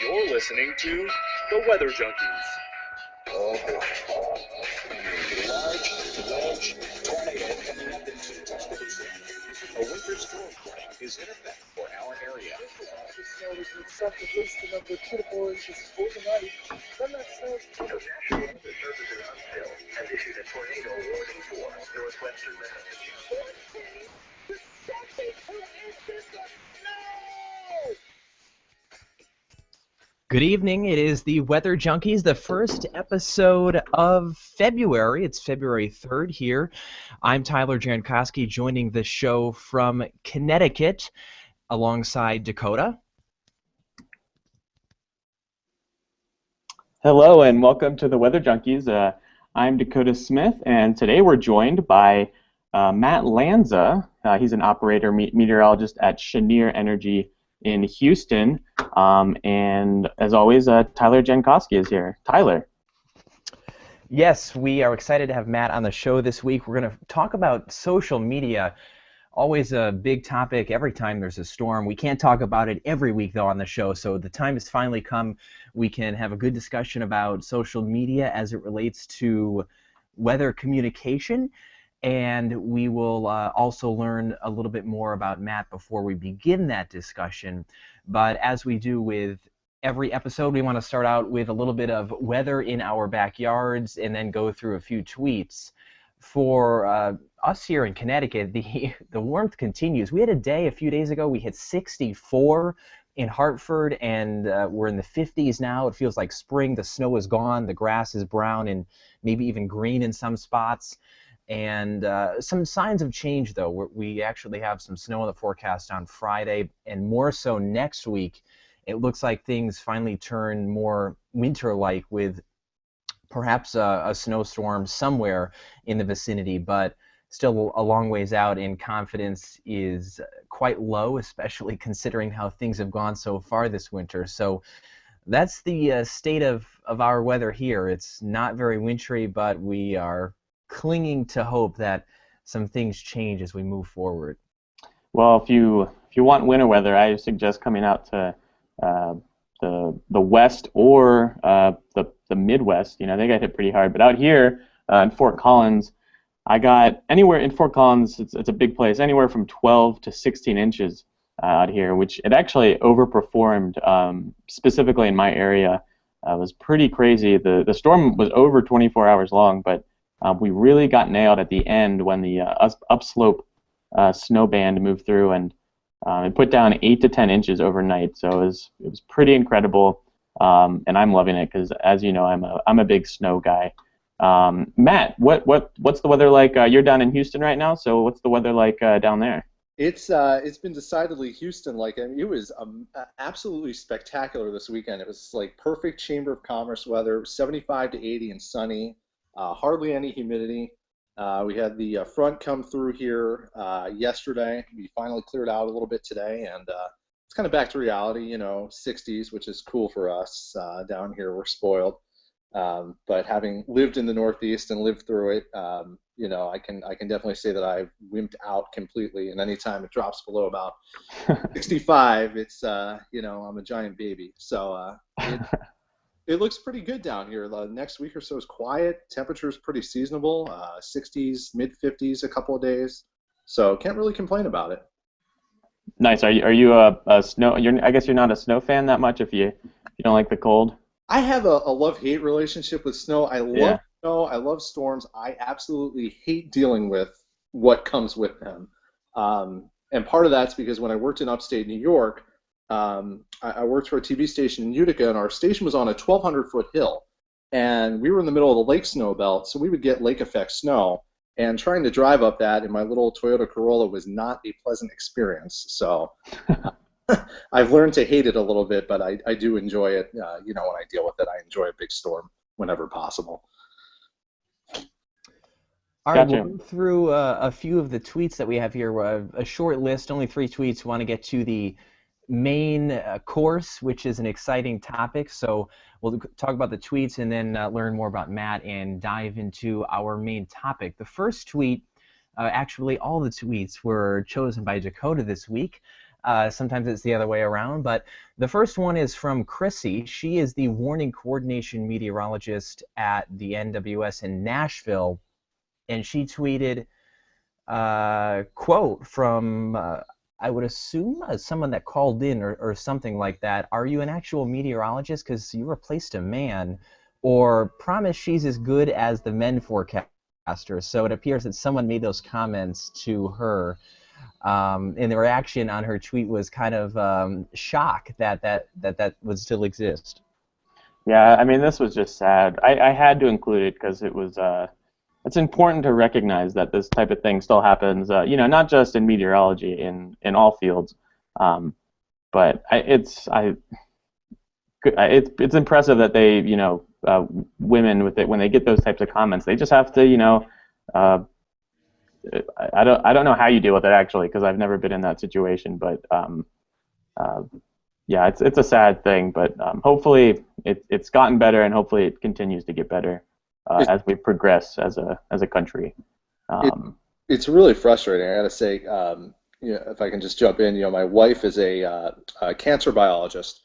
You're listening to the Weather Junkies. Oh boy. Large tornado coming up into Tuscaloosa. A winter storm warning is in effect for our area. National Weather Service has issued a tornado warning for northwestern Minnesota. Good evening. It is the Weather Junkies, the first episode of February. It's February 3rd here. I'm Tyler Jankowski, joining the show from Connecticut alongside Dakota. Hello and welcome to the Weather Junkies. I'm Dakota Smith, and today we're joined by Matt Lanza. He's an operator meteorologist at Cheniere Energy in Houston, and as always, Tyler Jankowski is here. Tyler. Yes, we are excited to have Matt on the show this week. We're going to talk about social media. Always a big topic every time there's a storm. We can't talk about it every week, though, on the show, so the time has finally come. We can have a good discussion about social media as it relates to weather communication, and we will also learn a little bit more about Matt before we begin that discussion. But as we do with every episode, we want to start out with a little bit of weather in our backyards and then go through a few tweets. For us here in Connecticut, the warmth continues. We had a day a few days ago, we hit 64 in Hartford, and we're in the 50s now. It feels like spring. The snow is gone. The grass is brown and maybe even green in some spots. And some signs of change, though. We actually have some snow in the forecast on Friday, and more so next week. It looks like things finally turn more winter-like with perhaps a snowstorm somewhere in the vicinity, but still a long ways out, and confidence is quite low, especially considering how things have gone so far this winter. So that's the state of our weather here. It's not very wintry, but we are clinging to hope that some things change as we move forward. Well, if you want winter weather, I suggest coming out to the West or the Midwest. You know, they got hit pretty hard. But out here in Fort Collins, I got anywhere in Fort Collins. It's a big place. Anywhere from 12 to 16 inches out here, which it actually overperformed specifically in my area. It was pretty crazy. The storm was over 24 hours long, but we really got nailed at the end when the upslope snow band moved through, and it put down 8 to 10 inches overnight. So it was pretty incredible, and I'm loving it because, as you know, I'm a big snow guy. Matt, what's the weather like? You're down in Houston right now, so what's the weather like down there? It's been decidedly Houston-like. I mean, it was absolutely spectacular this weekend. It was like perfect Chamber of Commerce weather, 75 to 80 and sunny. Hardly any humidity. We had the front come through here yesterday. We finally cleared out a little bit today, and it's kind of back to reality, you know, 60s, which is cool for us down here. We're spoiled. But having lived in the Northeast and lived through it, you know, I can definitely say that I've wimped out completely. And anytime it drops below about 65, it's, you know, I'm a giant baby. So it looks pretty good down here. The next week or so is quiet. Temperature's pretty seasonable, 60s, mid-50s a couple of days. So can't really complain about it. Nice. Are you a snow? I guess you're not a snow fan that much if you don't like the cold. I have a love-hate relationship with snow. I love snow. I love storms. I absolutely hate dealing with what comes with them. And part of that's because when I worked in upstate New York, I worked for a TV station in Utica, and our station was on a 1,200-foot hill. And we were in the middle of the lake snow belt, so we would get lake effect snow. And trying to drive up that in my little Toyota Corolla was not a pleasant experience. So I've learned to hate it a little bit, but I do enjoy it. You know, when I deal with it, I enjoy a big storm whenever possible. All right, we'll go through a few of the tweets that we have here. A short list, only 3 tweets. We want to get to the main course, which is an exciting topic. So we'll talk about the tweets and then learn more about Matt and dive into our main topic. The first tweet Actually, all the tweets were chosen by Dakota this week. Sometimes it's the other way around, but the first one is from Chrissy. She is the warning coordination meteorologist at the NWS in Nashville, and she tweeted quote from I would assume someone that called in or something like that. Are you an actual meteorologist? Because you replaced a man. Or promise she's as good as the men forecaster. So it appears that someone made those comments to her. And the reaction on her tweet was kind of shock that would still exist. Yeah, I mean, this was just sad. I had to include it because it was it's important to recognize that this type of thing still happens, not just in meteorology, in all fields. But it's impressive that they, women when they get those types of comments, they just have to, I don't know how you deal with it actually, because I've never been in that situation. But yeah, it's a sad thing. But hopefully it's gotten better, and hopefully it continues to get better as we progress as a country. It's really frustrating. I got to say, if I can just jump in, my wife is a cancer biologist.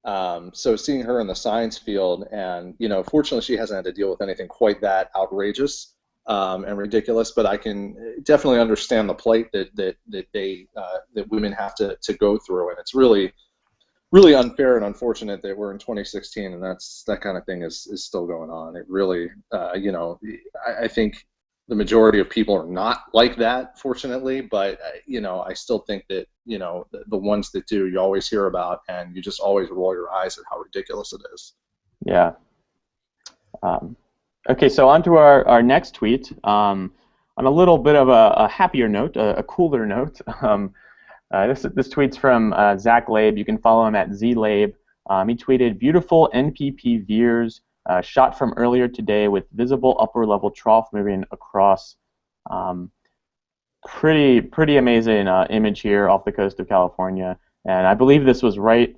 So seeing her in the science field, and fortunately she hasn't had to deal with anything quite that outrageous and ridiculous, but I can definitely understand the plight that women have to go through, and it's really unfair and unfortunate that we're in 2016 and that kind of thing is still going on. It really, I think the majority of people are not like that, fortunately, but I still think that the ones that do, you always hear about, and you just always roll your eyes at how ridiculous it is. Yeah. Okay, so on to our next tweet. On a little bit of a happier note, a cooler note. This tweet's from Zach Labe. You can follow him at zlabe. He tweeted, "Beautiful NPP VIIRS shot from earlier today with visible upper level trough moving across." Pretty amazing image here off the coast of California, and I believe this was right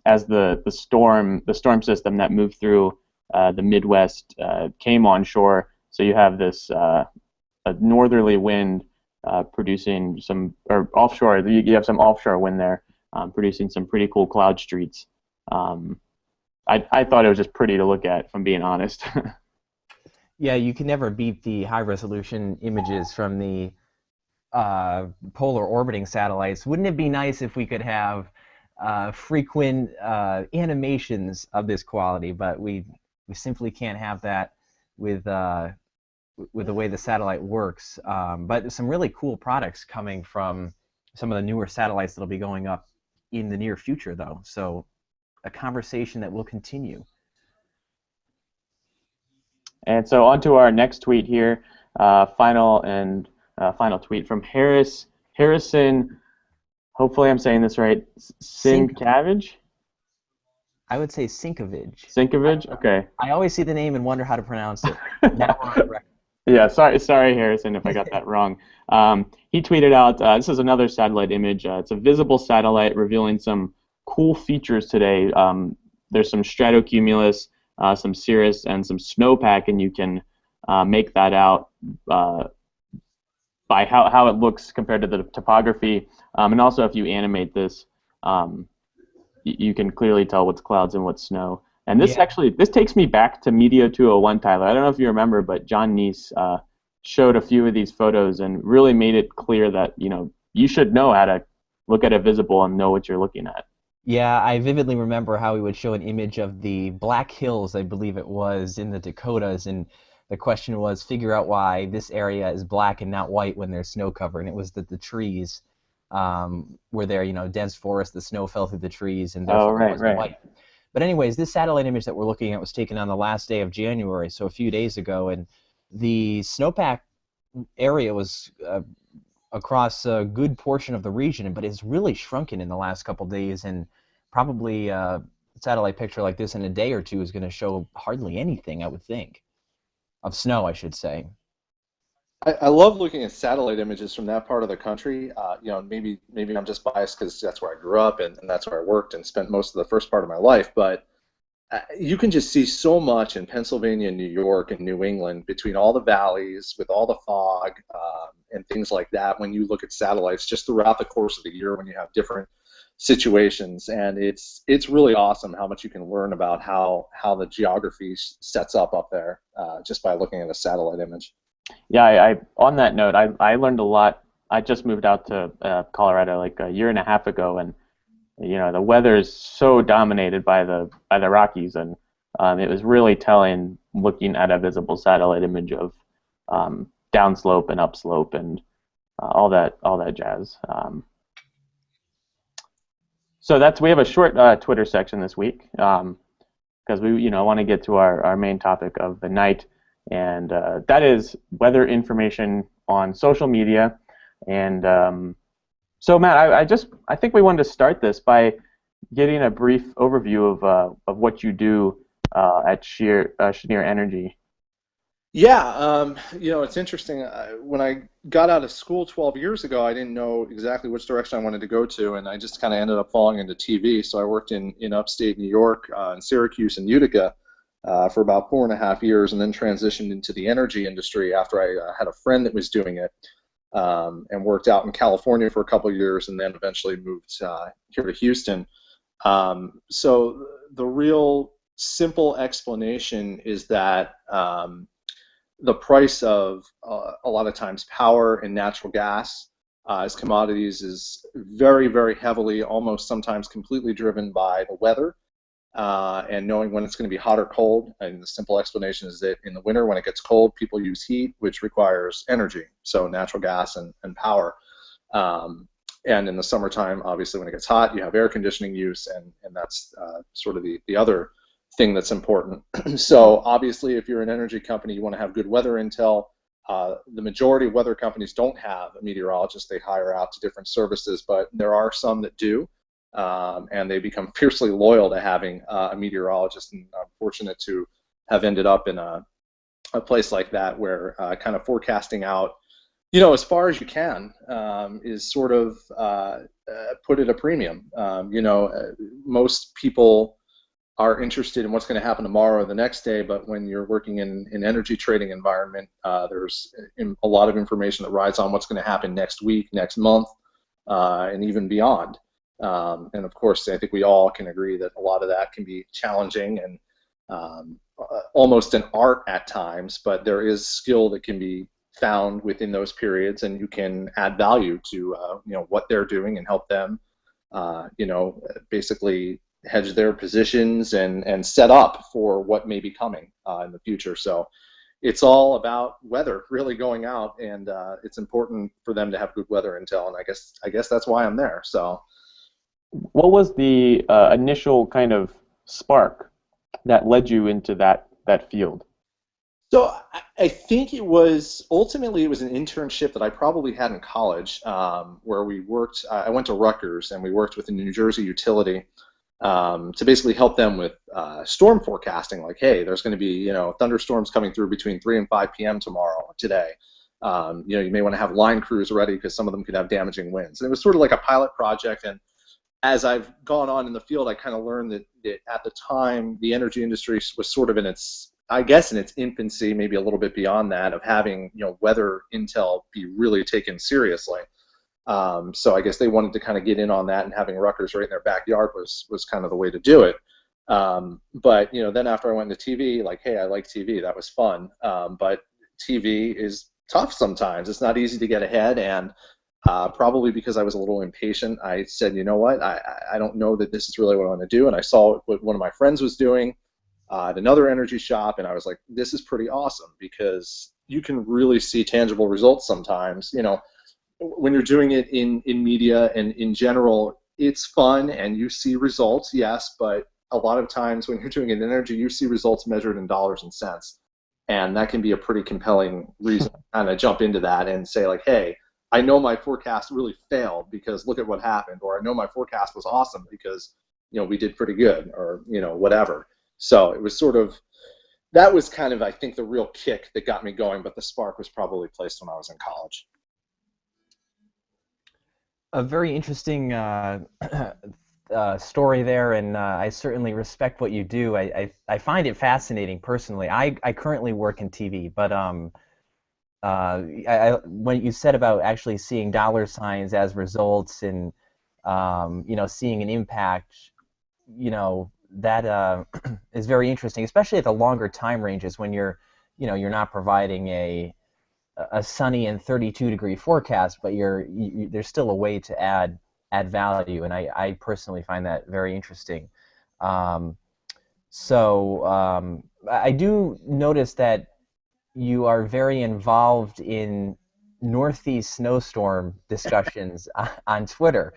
as the storm system that moved through the Midwest came on shore. So you have this a northerly wind producing some, or offshore. You have some offshore wind there, producing some pretty cool cloud streets. I thought it was just pretty to look at, if I'm being honest. Yeah, you can never beat the high-resolution images from the polar orbiting satellites. Wouldn't it be nice if we could have frequent animations of this quality? But we simply can't have that with the way the satellite works. But some really cool products coming from some of the newer satellites that'll be going up in the near future, though. So a conversation that will continue. And so on to our next tweet here, final tweet from Harrison. Hopefully I'm saying this right. Sinkavage? I would say Sinkovich. Sinkovich? Okay. I always see the name and wonder how to pronounce it. Now we're on the record. Yeah, sorry, Harrison, if I got that wrong. He tweeted out, this is another satellite image. It's a visible satellite revealing some cool features today. There's some stratocumulus, some cirrus, and some snowpack, and you can make that out by how it looks compared to the topography. And also, if you animate this, you can clearly tell what's clouds and what's snow. And this this takes me back to Media 201, Tyler. I don't know if you remember, but John Neese showed a few of these photos and really made it clear that you should know how to look at a visible and know what you're looking at. Yeah, I vividly remember how he would show an image of the Black Hills, I believe it was, in the Dakotas, and the question was figure out why this area is black and not white when there's snow cover, and it was that the trees were there, dense forest, the snow fell through the trees, and therefore it wasn't white. But anyways, this satellite image that we're looking at was taken on the last day of January, so a few days ago, and the snowpack area was across a good portion of the region, but it's really shrunken in the last couple days, and probably a satellite picture like this in a day or two is going to show hardly anything, I would think, of snow, I should say. I love looking at satellite images from that part of the country. Maybe I'm just biased because that's where I grew up and that's where I worked and spent most of the first part of my life. But you can just see so much in Pennsylvania, New York, and New England between all the valleys, with all the fog and things like that. When you look at satellites, just throughout the course of the year, when you have different situations, and it's really awesome how much you can learn about how the geography sets up there just by looking at a satellite image. Yeah, I on that note, I learned a lot. I just moved out to Colorado like a year and a half ago, and the weather is so dominated by the Rockies, and it was really telling looking at a visible satellite image of downslope and upslope and all that jazz. So we have a short Twitter section this week because we want to get to our main topic of the night, and that is weather information on social media. And so Matt, I think we wanted to start this by getting a brief overview of what you do at Cheniere Energy. Yeah, it's interesting. When I got out of school 12 years ago, I didn't know exactly which direction I wanted to go to, and I just kind of ended up falling into TV. So I worked in upstate New York, in Syracuse and Utica, for about 4.5 years, and then transitioned into the energy industry after I had a friend that was doing it. And worked out in California for a couple of years, and then eventually moved here to Houston. So the real simple explanation is that the price of a lot of times power and natural gas as commodities is very, very heavily, almost sometimes completely driven by the weather and knowing when it's going to be hot or cold. And the simple explanation is that in the winter, when it gets cold, people use heat, which requires energy, so natural gas and power. And in the summertime, obviously, when it gets hot, you have air conditioning use, and that's sort of the other thing that's important. So obviously, if you're an energy company, you want to have good weather intel. The majority of weather companies don't have a meteorologist. They hire out to different services, but there are some that do. And they become fiercely loyal to having a meteorologist, and I'm fortunate to have ended up in a place like that where kind of forecasting out, as far as you can is sort of put at a premium. Most people are interested in what's going to happen tomorrow or the next day, but when you're working in an energy trading environment, there's a lot of information that rides on what's going to happen next week, next month, and even beyond. And of course, I think we all can agree that a lot of that can be challenging and almost an art at times, but there is skill that can be found within those periods, and you can add value to what they're doing and help them basically hedge their positions and set up for what may be coming in the future. So it's all about weather really going out, and it's important for them to have good weather intel, and I guess that's why I'm there. So what was the initial kind of spark that led you into that field? So I think ultimately it was an internship that I probably had in college where we worked. I went to Rutgers, and we worked with a New Jersey utility to basically help them with storm forecasting. Like, hey, there's going to be thunderstorms coming through between 3 and 5 p.m. today. You may want to have line crews ready because some of them could have damaging winds. And it was sort of like a pilot project. And as I've gone on in the field, I kind of learned that at the time the energy industry was sort of in its infancy, maybe a little bit beyond that, of having weather intel be really taken seriously. So I guess they wanted to kind of get in on that, and having Rutgers right in their backyard was kind of the way to do it. But then after I went into TV, like, hey, I like TV, that was fun. But TV is tough sometimes. It's not easy to get ahead, and probably because I was a little impatient, I said, you know what, I don't know that this is really what I want to do. And I saw what one of my friends was doing at another energy shop, and I was like, this is pretty awesome, because you can really see tangible results sometimes. When you're doing it in media and in general, it's fun and you see results, yes, but a lot of times when you're doing it in energy, you see results measured in dollars and cents. And that can be a pretty compelling reason to kind of jump into that and say, like, hey, I know my forecast really failed because look at what happened, or I know my forecast was awesome because we did pretty good, or whatever. So it was that was kind of, I think, the real kick that got me going, but the spark was probably placed when I was in college. A very interesting story there, and I certainly respect what you do. I find it fascinating personally. I currently work in TV, but when you said about actually seeing dollar signs as results and seeing an impact, that is very interesting, especially at the longer time ranges when you're not providing a sunny and 32-degree forecast, but there's still a way to add value, and I personally find that very interesting. I do notice that you are very involved in Northeast snowstorm discussions on Twitter.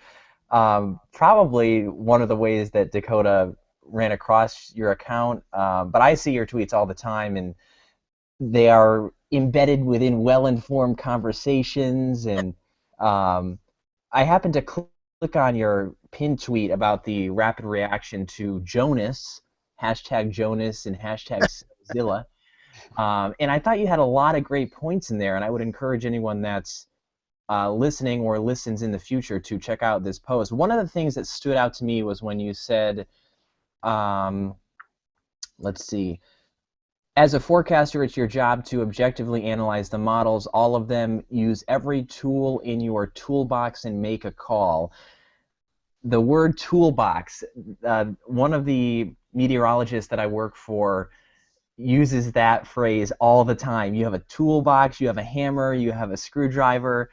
Probably one of the ways that Dakota ran across your account, but I see your tweets all the time, and they are embedded within well-informed conversations, and I happened to click on your pinned tweet about the rapid reaction to Jonas, hashtag Jonas and hashtag Zilla, and I thought you had a lot of great points in there, and I would encourage anyone that's listening or listens in the future to check out this post. One of the things that stood out to me was when you said, let's see, as a forecaster, it's your job to objectively analyze the models, all of them, use every tool in your toolbox, and make a call. The word toolbox, one of the meteorologists that I work for uses that phrase all the time. You have a toolbox, you have a hammer, you have a screwdriver,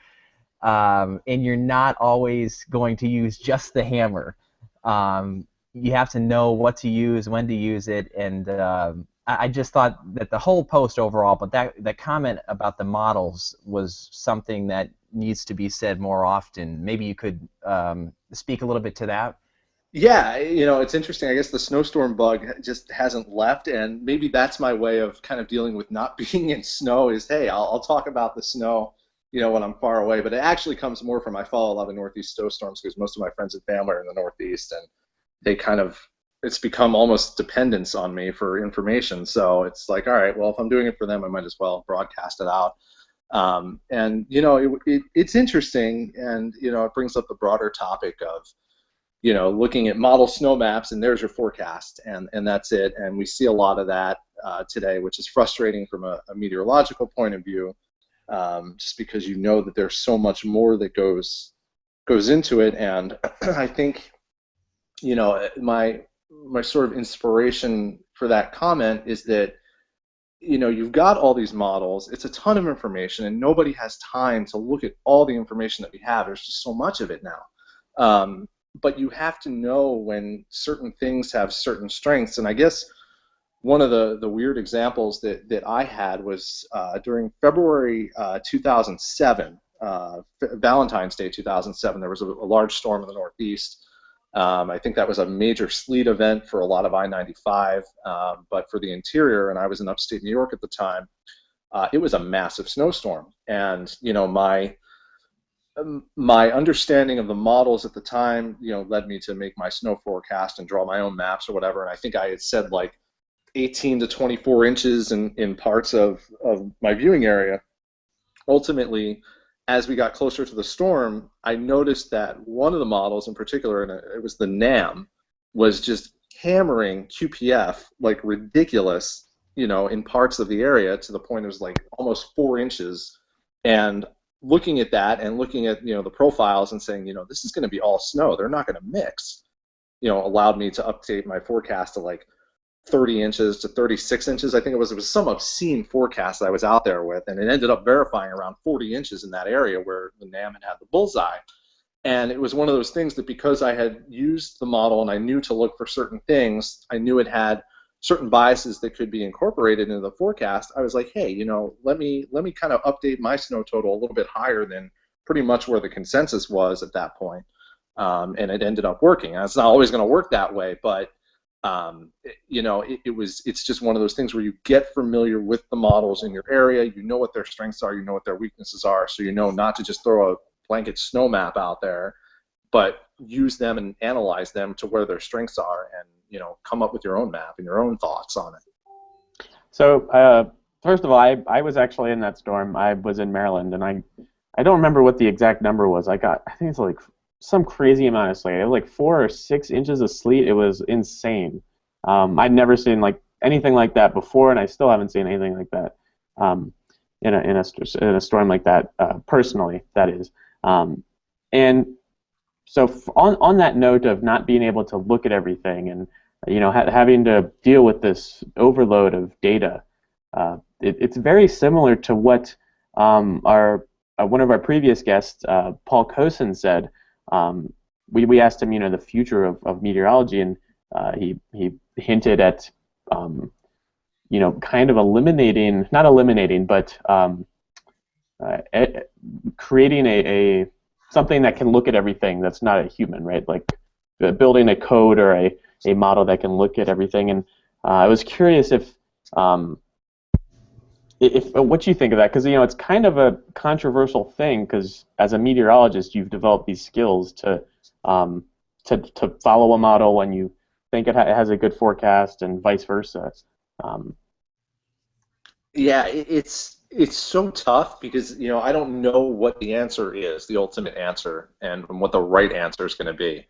and you're not always going to use just the hammer. You have to know what to use, when to use it, and I just thought that the whole post overall, but that comment about the models was something that needs to be said more often. Maybe you could speak a little bit to that. Yeah, it's interesting. I guess the snowstorm bug just hasn't left, and maybe that's my way of kind of dealing with not being in snow is, hey, I'll talk about the snow, when I'm far away, but it actually comes more from I follow a lot of Northeast snowstorms because most of my friends and family are in the Northeast, and they it's become almost dependence on me for information. So it's like, all right, well, if I'm doing it for them, I might as well broadcast it out. And it's interesting, and it brings up the broader topic of looking at model snow maps, and there's your forecast, and that's it. And we see a lot of that today, which is frustrating from a meteorological point of view, just because that there's so much more that goes into it. And I think my sort of inspiration for that comment is that you've got all these models, it's a ton of information, and nobody has time to look at all the information that we have. There's just so much of it now. But you have to know when certain things have certain strengths. And I guess one of the weird examples that I had was during February 2007, Valentine's Day 2007, there was a large storm in the Northeast. I think that was a major sleet event for a lot of I-95, but for the interior, and I was in upstate New York at the time, it was a massive snowstorm. And my understanding of the models at the time, led me to make my snow forecast and draw my own maps or whatever. And I think I had said like 18 to 24 inches in parts of my viewing area. Ultimately, as we got closer to the storm, I noticed that one of the models in particular, and it was the NAM, was just hammering QPF like ridiculous, in parts of the area, to the point it was like almost 4 inches. And looking at that and looking at the profiles and saying, this is going to be all snow, they're not going to mix, allowed me to update my forecast to like 30 inches to 36 inches. I think it was some obscene forecast that I was out there with, and it ended up verifying around 40 inches in that area where the NAM had the bullseye. And it was one of those things that because I had used the model and I knew to look for certain things, I knew it had certain biases that could be incorporated into the forecast. I was like, hey, let me kind of update my snow total a little bit higher than pretty much where the consensus was at that point. And it ended up working. And it's not always going to work that way, but it's just one of those things where you get familiar with the models in your area, what their strengths are, what their weaknesses are, so not to just throw a blanket snow map out there, but use them and analyze them to where their strengths are, and come up with your own map and your own thoughts on it. So first of all, I was actually in that storm. I was in Maryland, and I don't remember what the exact number was. I think it's like some crazy amount of sleet. It was like 4 or 6 inches of sleet. It was insane. I'd never seen like anything like that before, and I still haven't seen anything like that in a storm like that personally. That is, and so on that note of not being able to look at everything and having to deal with this overload of data, it's very similar to what one of our previous guests, Paul Cosin, said. We asked him, the future of meteorology, and he hinted at, kind of eliminating, not eliminating, but creating a something that can look at everything that's not a human, right? Like building a code or a model that can look at everything. And I was curious if what you think of that, because it's kind of a controversial thing, because as a meteorologist you've developed these skills to follow a model when you think it has a good forecast and vice versa. Yeah, it's so tough because I don't know what the answer is, the ultimate answer, and what the right answer is going to be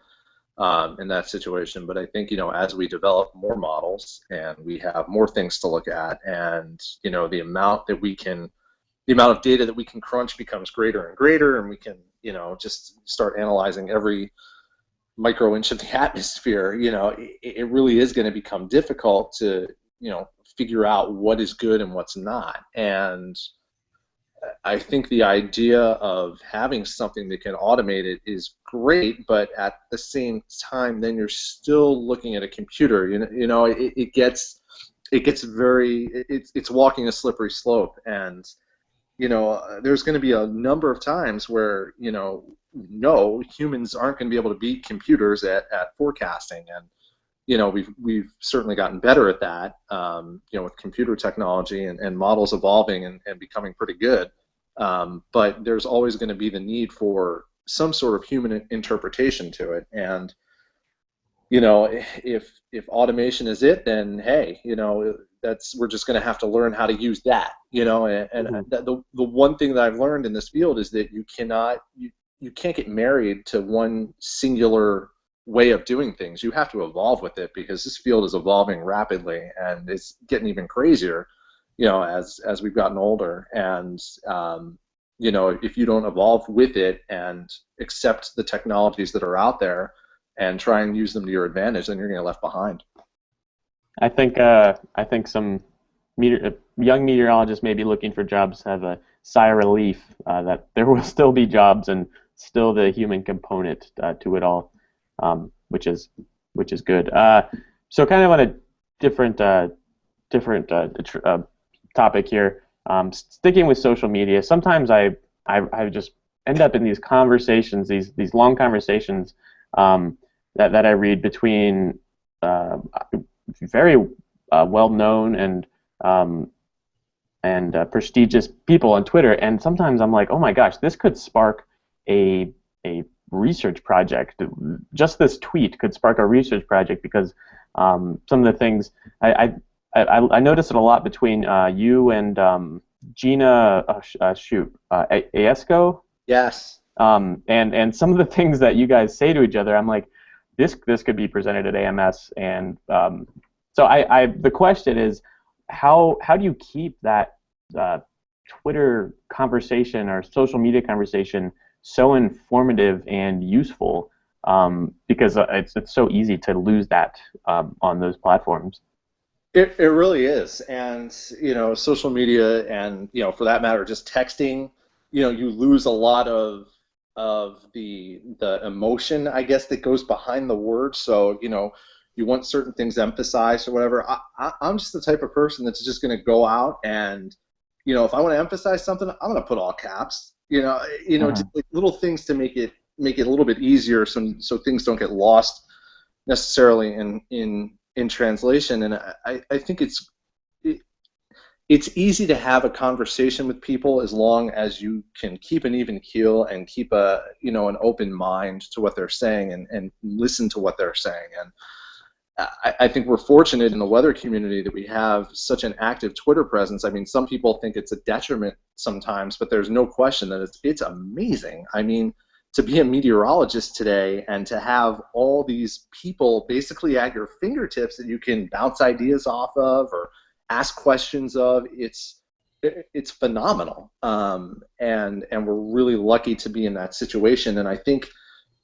in that situation. But I think as we develop more models and we have more things to look at, and the amount of data that we can crunch becomes greater and greater, and we can just start analyzing every micro inch of the atmosphere. It really is going to become difficult to figure out what is good and what's not. And I think the idea of having something that can automate it is great, but at the same time, then you're still looking at a computer. It gets very, it's walking a slippery slope, and there's going to be a number of times where no, humans aren't going to be able to beat computers at forecasting, and we've certainly gotten better at that, with computer technology and models evolving and becoming pretty good. But there's always going to be the need for some sort of human interpretation to it. And if automation is it, then hey, we're just going to have to learn how to use that. And the one thing that I've learned in this field is that you can't get married to one singular way of doing things. You have to evolve with it, because this field is evolving rapidly, and it's getting even crazier as we've gotten older. And if you don't evolve with it and accept the technologies that are out there and try and use them to your advantage, then you're going to get left behind. I think some young meteorologists may be looking for jobs have a sigh of relief that there will still be jobs and still the human component to it all. Which is good. So kind of on a different topic here, sticking with social media. Sometimes I just end up in these conversations, these long conversations that I read between very well-known and prestigious people on Twitter, and sometimes I'm like, oh my gosh, this could spark a research project. Just this tweet could spark a research project, because some of the things I notice it a lot between you and Gina Aesco. Yes. And some of the things that you guys say to each other, I'm like, this could be presented at AMS, and so the question is, how do you keep that Twitter conversation or social media conversation so informative and useful, because it's so easy to lose that on those platforms? It really is. And social media, and for that matter, just texting, you lose a lot of the emotion, I guess, that goes behind the words. So you want certain things emphasized or whatever. I'm just the type of person that's just going to go out and if I want to emphasize something, I'm going to put all caps. Just like little things to make it a little bit easier, so things don't get lost necessarily in translation. And I think it's easy to have a conversation with people as long as you can keep an even keel and keep an open mind to what they're saying and listen to what they're saying. And I think we're fortunate in the weather community that we have such an active Twitter presence. I mean, some people think it's a detriment sometimes, but there's no question that it's amazing. I mean, to be a meteorologist today and to have all these people basically at your fingertips that you can bounce ideas off of or ask questions of, it's phenomenal. And we're really lucky to be in that situation. And I think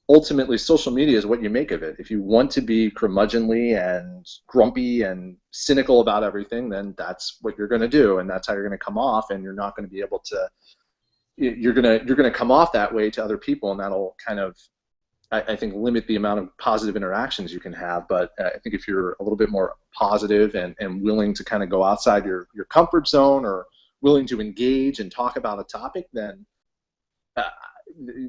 ultimately social media is what you make of it. If you want to be curmudgeonly and grumpy and cynical about everything, then that's what you're going to do, and that's how you're going to come off, and you're not going to be able to, you're going to come off that way to other people, and that'll kind of, I think, limit the amount of positive interactions you can have. But I think if you're a little bit more positive and willing to kind of go outside your comfort zone, or willing to engage and talk about a topic, then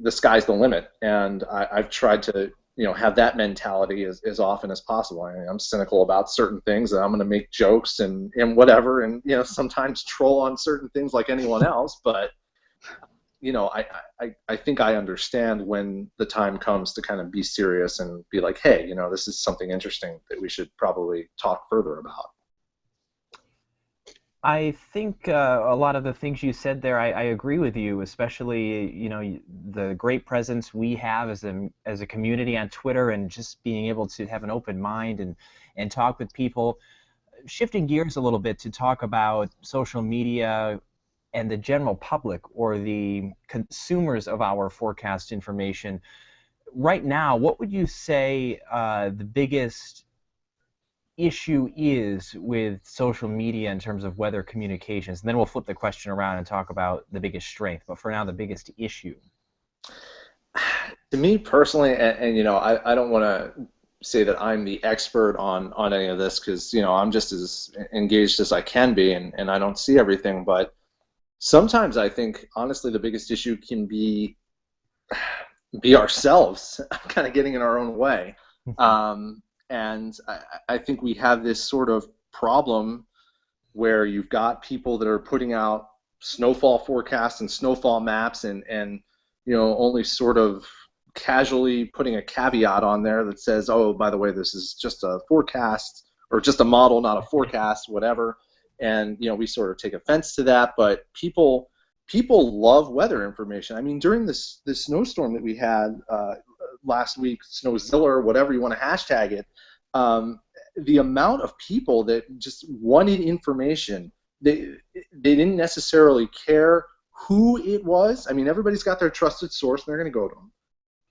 the sky's the limit. And I've tried to, have that mentality as often as possible. I mean, I'm cynical about certain things, and I'm going to make jokes and whatever, and sometimes troll on certain things like anyone else. But I think I understand when the time comes to kind of be serious and be like, hey, this is something interesting that we should probably talk further about. I think a lot of the things you said there, I agree with you, especially the great presence we have as a community on Twitter, and just being able to have an open mind and talk with people. Shifting gears a little bit to talk about social media and the general public, or the consumers of our forecast information. Right now, what would you say the biggest issue is with social media in terms of weather communications? And then we'll flip the question around and talk about the biggest strength. But for now, the biggest issue. To me personally, and I don't want to say that I'm the expert on any of this, because I'm just as engaged as I can be, and I don't see everything. But sometimes I think, honestly, the biggest issue can be ourselves kind of getting in our own way. And I think we have this sort of problem where you've got people that are putting out snowfall forecasts and snowfall maps, and only sort of casually putting a caveat on there that says, oh, by the way, this is just a forecast, or just a model, not a forecast, whatever. And we sort of take offense to that, but people love weather information. I mean, during this snowstorm that we had last week, Snowzilla, or whatever you want to hashtag it, the amount of people that just wanted information, they didn't necessarily care who it was. I mean, everybody's got their trusted source, and they're going to go to them.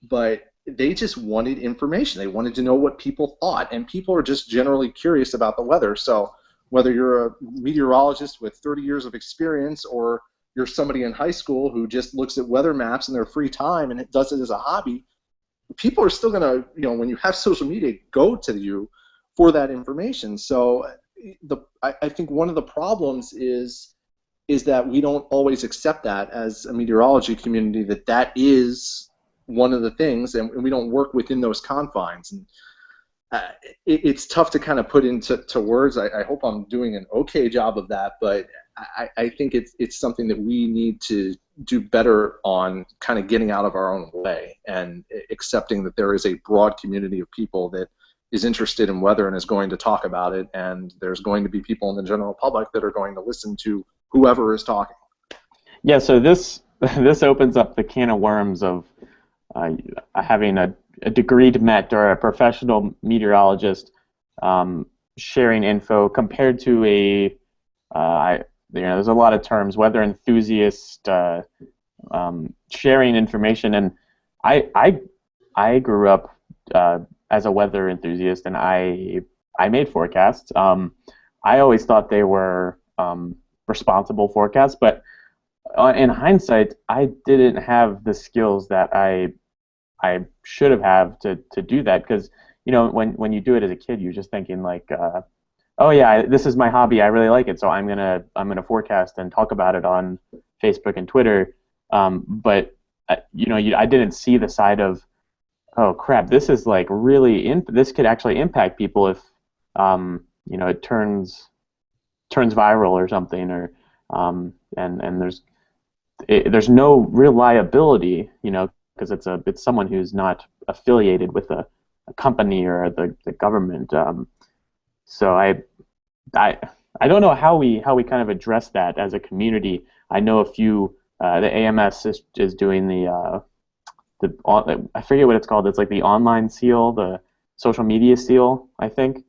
But they just wanted information. They wanted to know what people thought, and people are just generally curious about the weather. So whether you're a meteorologist with 30 years of experience, or you're somebody in high school who just looks at weather maps in their free time and does it as a hobby, people are still going to, when you have social media, go to you for that information. So I think one of the problems is that we don't always accept that as a meteorology community, that is one of the things, and we don't work within those confines. And it's tough to kind of put into words. I hope I'm doing an okay job of that, but I think it's something that we need to do better on, kind of getting out of our own way and accepting that there is a broad community of people that is interested in weather and is going to talk about it, and there's going to be people in the general public that are going to listen to whoever is talking. Yeah, so this opens up the can of worms of having a degreed Met or a professional meteorologist sharing info compared to there's a lot of terms, weather enthusiast sharing information, and I grew up as a weather enthusiast, and I made forecasts. I always thought they were responsible forecasts, but in hindsight, I didn't have the skills that I should have to do that, because when you do it as a kid, you're just thinking like, oh yeah, this is my hobby, I really like it, so I'm gonna forecast and talk about it on Facebook and Twitter. But I didn't see the side of, oh crap, this is like really this could actually impact people if it turns viral or something, or and there's no reliability, because it's someone who's not affiliated with a company or the government. So I don't know how we kind of address that as a community. I know a few, the AMS is doing the I forget what it's called. It's like the online seal, the social media seal, I think.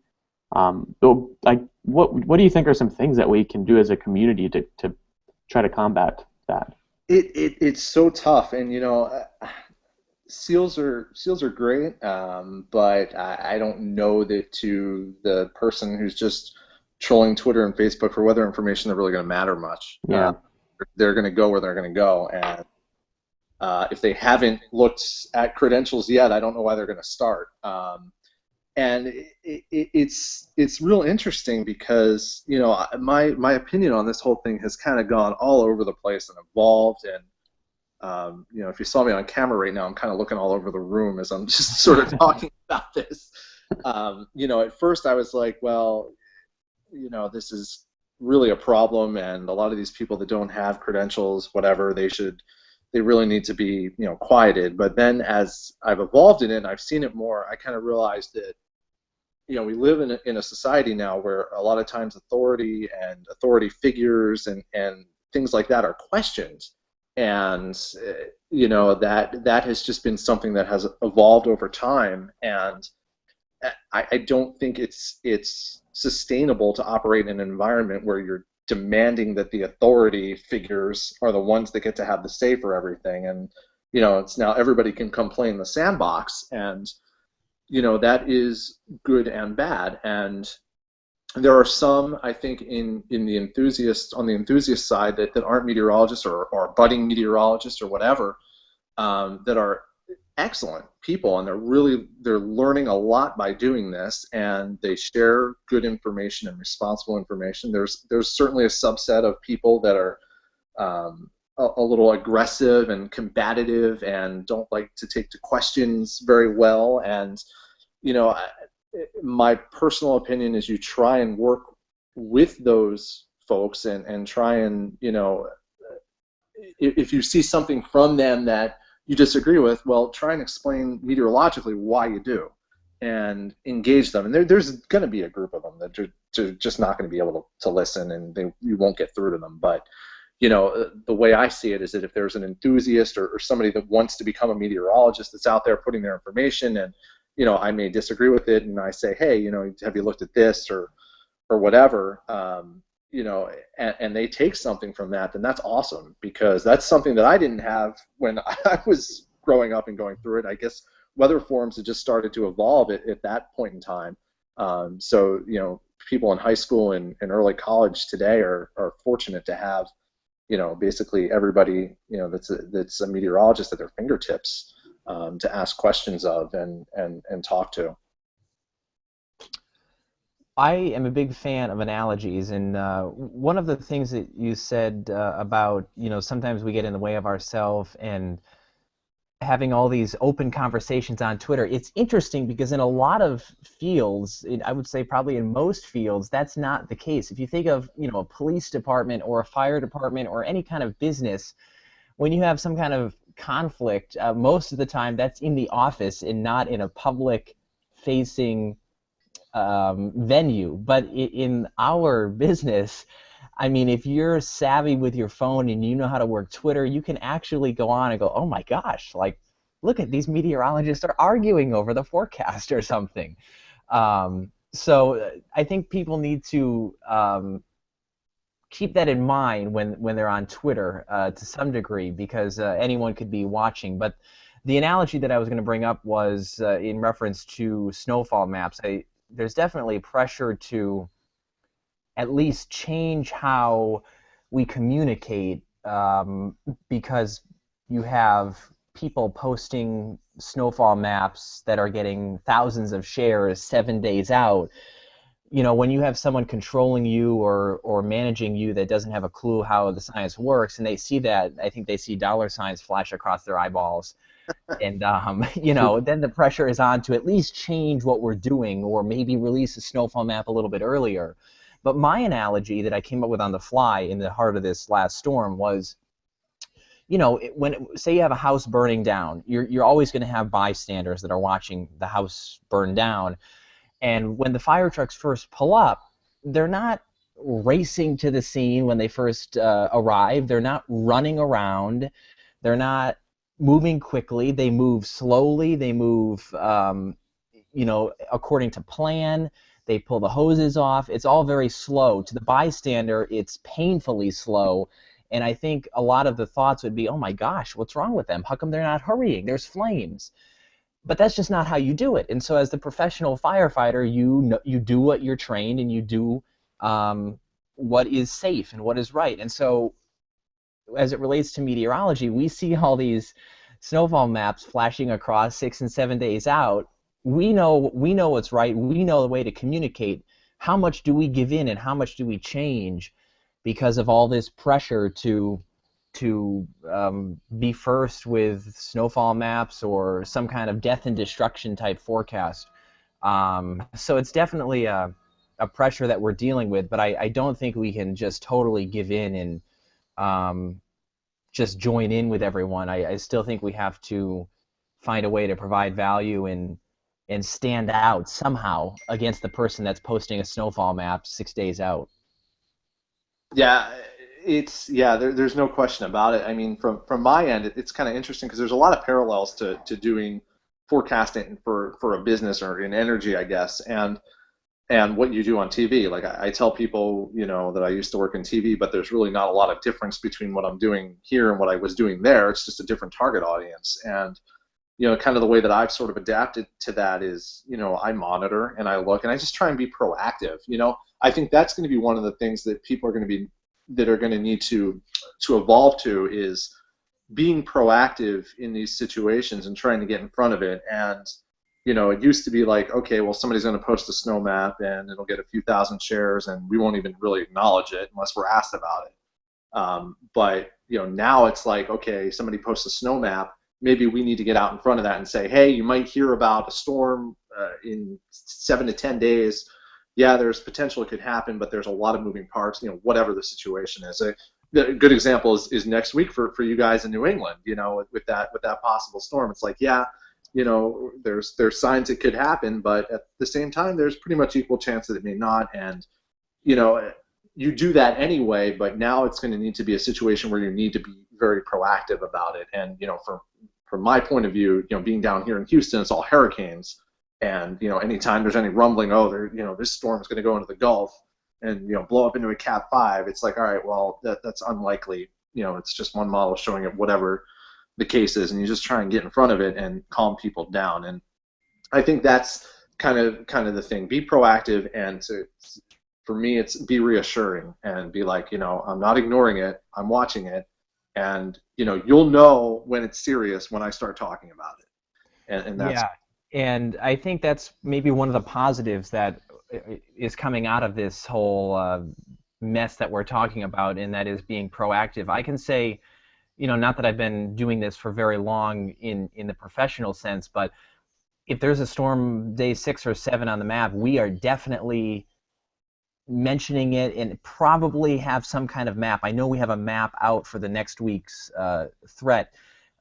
What do you think are some things that we can do as a community to try to combat that? It's so tough, and seals are great, but I don't know that to the person who's just trolling Twitter and Facebook for weather information, they're really going to matter much. Yeah. They're going to go where they're going to go, and if they haven't looked at credentials yet, I don't know why they're going to start. And it's real interesting because my opinion on this whole thing has kind of gone all over the place and evolved. And if you saw me on camera right now, I'm kind of looking all over the room as I'm just sort of talking about this. At first I was like, well, this is really a problem, and a lot of these people that don't have credentials, whatever, they really need to be, quieted. But then as I've evolved in it and I've seen it more, I kind of realized that, we live in a society now where a lot of times authority and authority figures and things like that are questioned. And, that has just been something that has evolved over time. And I don't think it's sustainable to operate in an environment where you're demanding that the authority figures are the ones that get to have the say for everything. And, it's now everybody can come play in the sandbox, and, that is good and bad. And there are some, I think, on the enthusiast side that aren't meteorologists or budding meteorologists or whatever, that are excellent people, and they're learning a lot by doing this, and they share good information and responsible information. There's certainly a subset of people that are a little aggressive and combative and don't like to take to questions very well. And my personal opinion is you try and work with those folks and try and, if you see something from them that you disagree with, well, try and explain meteorologically why you do and engage them. And there's going to be a group of them that are just not going to be able to listen, and you won't get through to them. But the way I see it is that if there's an enthusiast or somebody that wants to become a meteorologist that's out there putting their information, and I may disagree with it, and I say, hey, have you looked at this or whatever, and they take something from that, then that's awesome, because that's something that I didn't have when I was growing up and going through it. I guess weather forums had just started to evolve at that point in time. So people in high school and early college today are fortunate to have basically everybody that's a meteorologist at their fingertips to ask questions of and talk to. I am a big fan of analogies, and one of the things that you said about, sometimes we get in the way of ourselves and having all these open conversations on Twitter, it's interesting because in a lot of fields, I would say probably in most fields, that's not the case. If you think of, a police department or a fire department or any kind of business, when you have some kind of conflict, most of the time that's in the office and not in a public-facing venue. But in our business, I mean, if you're savvy with your phone and you know how to work Twitter, you can actually go on and go, oh my gosh, like, look at these meteorologists are arguing over the forecast or something. So I think people need to keep that in mind when they're on Twitter to some degree, because anyone could be watching. But the analogy that I was going to bring up was in reference to snowfall maps. There's definitely pressure to at least change how we communicate, because you have people posting snowfall maps that are getting thousands of shares 7 days out. When you have someone controlling you or managing you that doesn't have a clue how the science works, and they see that, I think they see $ flash across their eyeballs. And then the pressure is on to at least change what we're doing, or maybe release a snowfall map a little bit earlier. But my analogy that I came up with on the fly in the heart of this last storm was, say you have a house burning down, you're always going to have bystanders that are watching the house burn down. And when the fire trucks first pull up, they're not racing to the scene when they first arrive. They're not running around. They're not moving quickly. They move slowly. They move, according to plan. They pull the hoses off. It's all very slow. To the bystander, it's painfully slow. And I think a lot of the thoughts would be, oh my gosh, what's wrong with them? How come they're not hurrying? There's flames. But that's just not how you do it. And so as the professional firefighter, you do what you're trained, and you do what is safe and what is right. And so as it relates to meteorology, we see all these snowfall maps flashing across 6 and 7 days out. We know what's right. We know the way to communicate. How much do we give in and how much do we change because of all this pressure to be first with snowfall maps or some kind of death and destruction type forecast? So it's definitely a pressure that we're dealing with, but I don't think we can just totally give in and just join in with everyone. I still think we have to find a way to provide value and stand out somehow against the person that's posting a snowfall map 6 days out. Yeah, there's no question about it. I mean, from my end, it's kind of interesting because there's a lot of parallels to doing forecasting for a business or in energy, I guess, and what you do on TV. Like I tell people, that I used to work in TV, but there's really not a lot of difference between what I'm doing here and what I was doing there. It's just a different target audience. And kind of the way that I've sort of adapted to that is, I monitor and I look and I just try and be proactive. I think that's going to be one of the things that people are going to need to evolve to, is being proactive in these situations and trying to get in front of it. And it used to be like, okay, well, somebody's going to post a snow map and it'll get a few thousand shares and we won't even really acknowledge it unless we're asked about it. But now it's like, okay, somebody posts a snow map, maybe we need to get out in front of that and say, hey, you might hear about a storm in 7 to 10 days. Yeah, there's potential it could happen, but there's a lot of moving parts, whatever the situation is. A good example is next week for you guys in New England, with that possible storm. It's like, yeah, there's signs it could happen, but at the same time, there's pretty much equal chance that it may not. And, you do that anyway, but now it's going to need to be a situation where you need to be very proactive about it. And, from my point of view, being down here in Houston, it's all hurricanes. And, anytime there's any rumbling, this storm is going to go into the Gulf and, blow up into a Cat 5, it's like, all right, well, that's unlikely. It's just one model showing it, whatever the case is, and you just try and get in front of it and calm people down. And I think that's kind of the thing. Be proactive, and for me, it's be reassuring and be like, I'm not ignoring it. I'm watching it, and you'll know when it's serious when I start talking about it. And that's And I think that's maybe one of the positives that is coming out of this whole mess that we're talking about, and that is being proactive. I can say, not that I've been doing this for very long in the professional sense, but if there's a storm day 6 or 7 on the map, we are definitely mentioning it and probably have some kind of map. I know we have a map out for the next week's threat.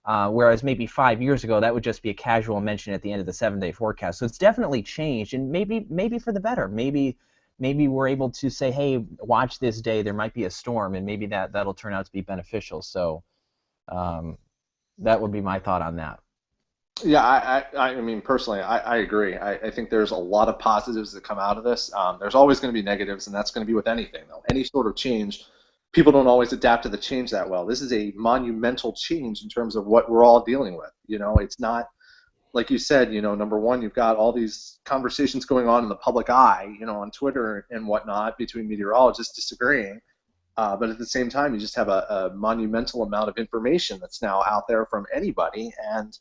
Whereas maybe 5 years ago, that would just be a casual mention at the end of the 7-day forecast. So it's definitely changed, and maybe for the better. Maybe we're able to say, hey, watch this day, there might be a storm, and maybe that'll turn out to be beneficial. So that would be my thought on that. Yeah, I mean, personally, I agree. I think there's a lot of positives that come out of this. There's always going to be negatives, and that's going to be with anything, though. Any sort of change, people don't always adapt to the change that well. This is a monumental change in terms of what we're all dealing with. It's not, like you said, number one, you've got all these conversations going on in the public eye, on Twitter and whatnot, between meteorologists disagreeing. But at the same time, you just have a monumental amount of information that's now out there from anybody. And,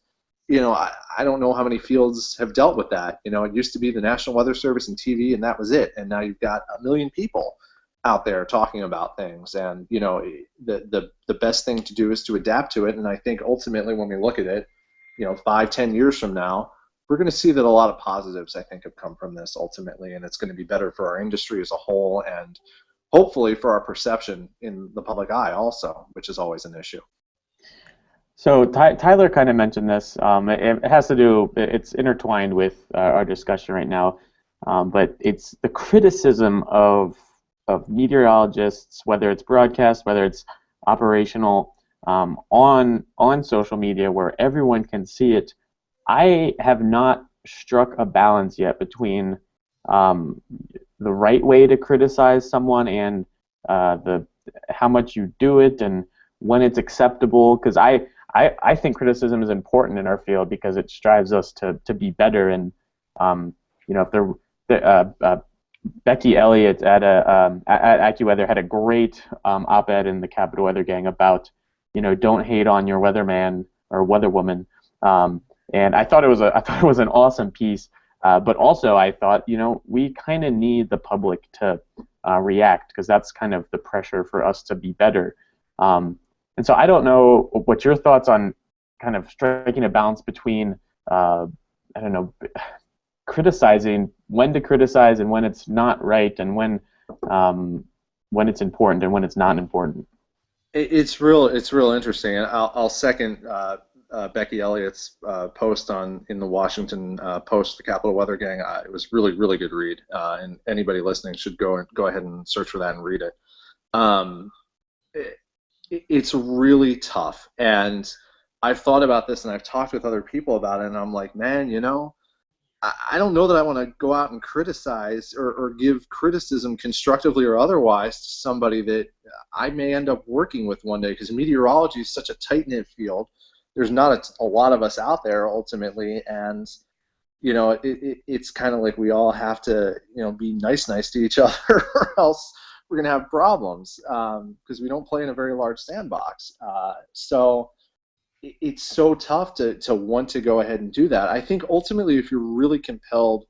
I don't know how many fields have dealt with that. It used to be the National Weather Service and TV, and that was it. And now you've got a million people out there talking about things. And, the best thing to do is to adapt to it. And I think ultimately when we look at it, 5, 10 years from now, we're going to see that a lot of positives, I think, have come from this ultimately. And it's going to be better for our industry as a whole, and hopefully for our perception in the public eye also, which is always an issue. So Tyler kind of mentioned this. It has to do, it's intertwined with our discussion right now, but it's the criticism of meteorologists, whether it's broadcast, whether it's operational, on social media where everyone can see it. I have not struck a balance yet between the right way to criticize someone and the how much you do it and when it's acceptable. Because I think criticism is important in our field because it strives us to be better. And if Becky Elliott at AccuWeather had a great op-ed in the Capital Weather Gang about don't hate on your weatherman or weatherwoman. And I thought it was an awesome piece. But also I thought we kind of need the public to react because that's kind of the pressure for us to be better. And so I don't know what your thoughts on kind of striking a balance between criticizing, when to criticize and when it's not right, and when it's important and when it's not important. It's real interesting, and I'll second Becky Elliott's post in the Washington Post, the Capital Weather Gang. It was really good read, and anybody listening should go ahead and search for that and read it. It's really tough, and I've thought about this, and I've talked with other people about it, and I'm like, man, I don't know that I want to go out and criticize or give criticism constructively or otherwise to somebody that I may end up working with one day, because meteorology is such a tight-knit field. There's not a lot of us out there ultimately, and it's kind of like we all have to be nice to each other, or else we're gonna have problems because we don't play in a very large sandbox. So it's so tough to want to go ahead and do that. I think ultimately, if you're really compelled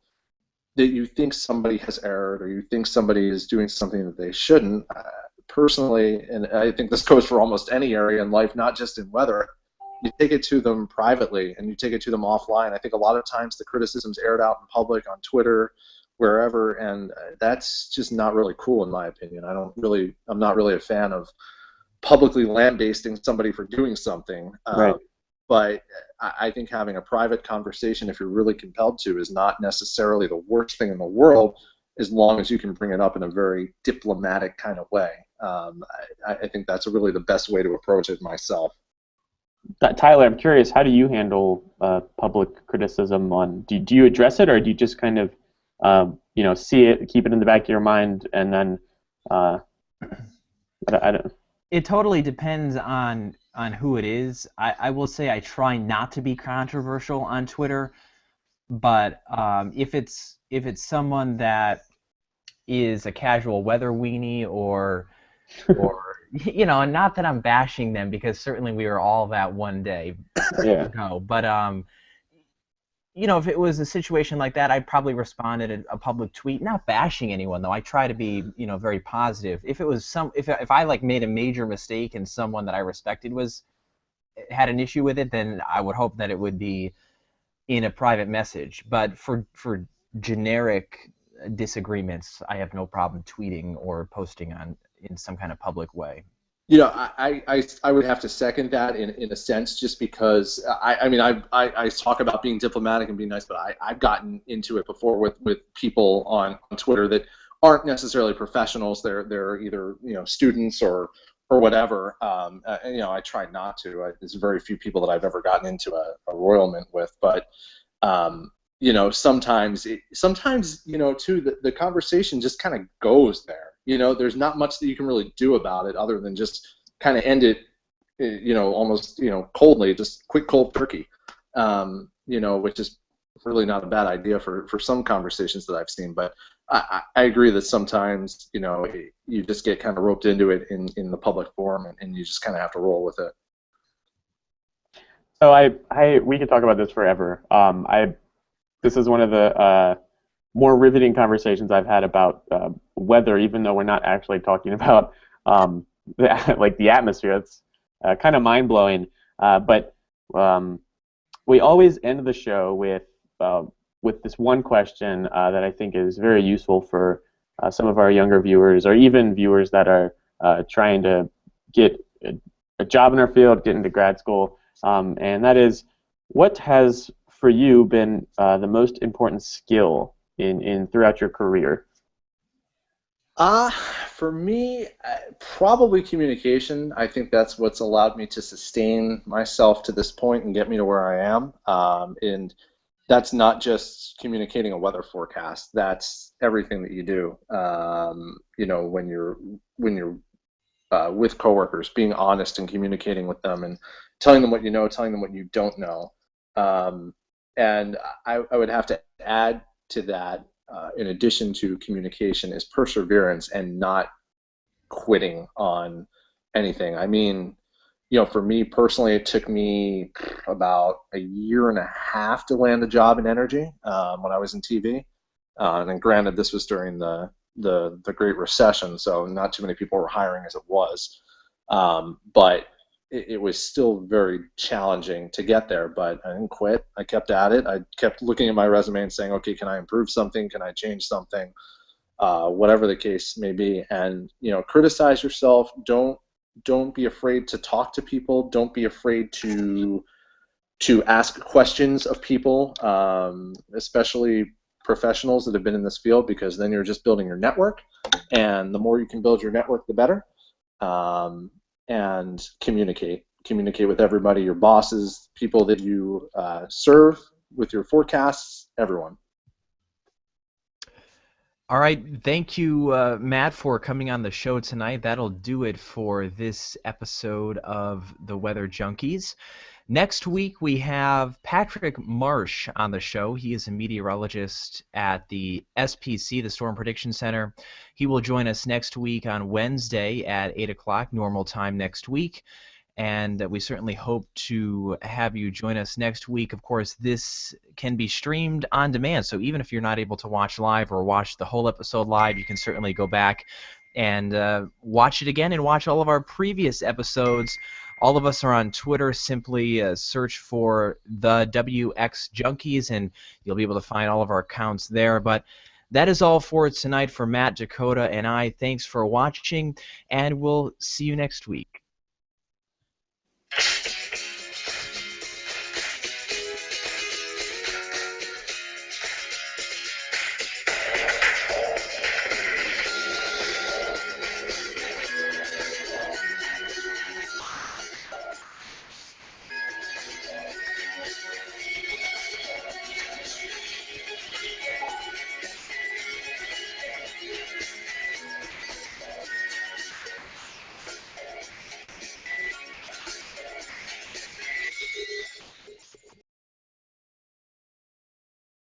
that you think somebody has erred or you think somebody is doing something that they shouldn't, personally, and I think this goes for almost any area in life, not just in weather, you take it to them privately and you take it to them offline. I think a lot of times the criticism's aired out in public on Twitter, wherever, and that's just not really cool in my opinion. I'm not really a fan of publicly lambasting somebody for doing something. Right. But I think having a private conversation, if you're really compelled to, is not necessarily the worst thing in the world, as long as you can bring it up in a very diplomatic kind of way. I think that's really the best way to approach it myself. Tyler, I'm curious, how do you handle public criticism on? Do you address it, or do you just kind of see it, keep it in the back of your mind, and then I don't. It totally depends on who it is. I will say I try not to be controversial on Twitter, but if it's someone that is a casual weather weenie or not that I'm bashing them, because certainly we were all that one day ago, but if it was a situation like that, I'd probably respond in a public tweet, not bashing anyone though. I try to be very positive. If it was if I made a major mistake and someone that I respected had an issue with it, then I would hope that it would be in a private message. But for generic disagreements, I have no problem tweeting or posting in some kind of public way. I would have to second that in a sense, just because I talk about being diplomatic and being nice, but I've gotten into it before with people on Twitter that aren't necessarily professionals. They're either students or whatever. I try not to. There's very few people that I've ever gotten into a roilement with, but sometimes too, the conversation just kind of goes there. There's not much that you can really do about it other than just kind of end it, almost, coldly, just quick cold turkey, which is really not a bad idea for some conversations that I've seen. But I agree that sometimes, you just get kind of roped into it in the public forum, and you just kind of have to roll with it. So we could talk about this forever. This is one of the more riveting conversations I've had about weather, even though we're not actually talking about the atmosphere. It's kind of mind-blowing. But we always end the show with this one question that I think is very useful for some of our younger viewers, or even viewers that are trying to get a job in our field, get into grad school, and that is, what has for you been the most important skill in throughout your career? Uh, for me, probably communication. I think that's what's allowed me to sustain myself to this point and get me to where I am. And that's not just communicating a weather forecast. That's everything that you do. When you're with coworkers, being honest and communicating with them and telling them what you know, telling them what you don't know. Um, and I would have to add to that, in addition to communication, is perseverance and not quitting on anything. I mean, for me personally, it took me about a year and a half to land a job in energy, when I was in TV. And granted, this was during the Great Recession, so not too many people were hiring as it was. But it was still very challenging to get there. But I didn't quit. I kept at it. I kept looking at my resume and saying, okay, can I improve something? Can I change something? Whatever the case may be. And criticize yourself. Don't be afraid to talk to people. Don't be afraid to ask questions of people, especially professionals that have been in this field, because then you're just building your network, and the more you can build your network, the better. And communicate with everybody, your bosses, people that you serve with your forecasts, everyone. All right, thank you, Matt, for coming on the show tonight. That'll do it for this episode of the Weather Junkies. Next week, we have Patrick Marsh on the show. He is a meteorologist at the SPC, the Storm Prediction Center. He will join us next week on Wednesday at 8 o'clock, normal time next week. And we certainly hope to have you join us next week. Of course, this can be streamed on demand, so even if you're not able to watch live or watch the whole episode live, you can certainly go back and watch it again and watch all of our previous episodes. All of us are on Twitter. Simply search for the WX Junkies, and you'll be able to find all of our accounts there. But that is all for tonight for Matt, Dakota, and I. Thanks for watching, and we'll see you next week.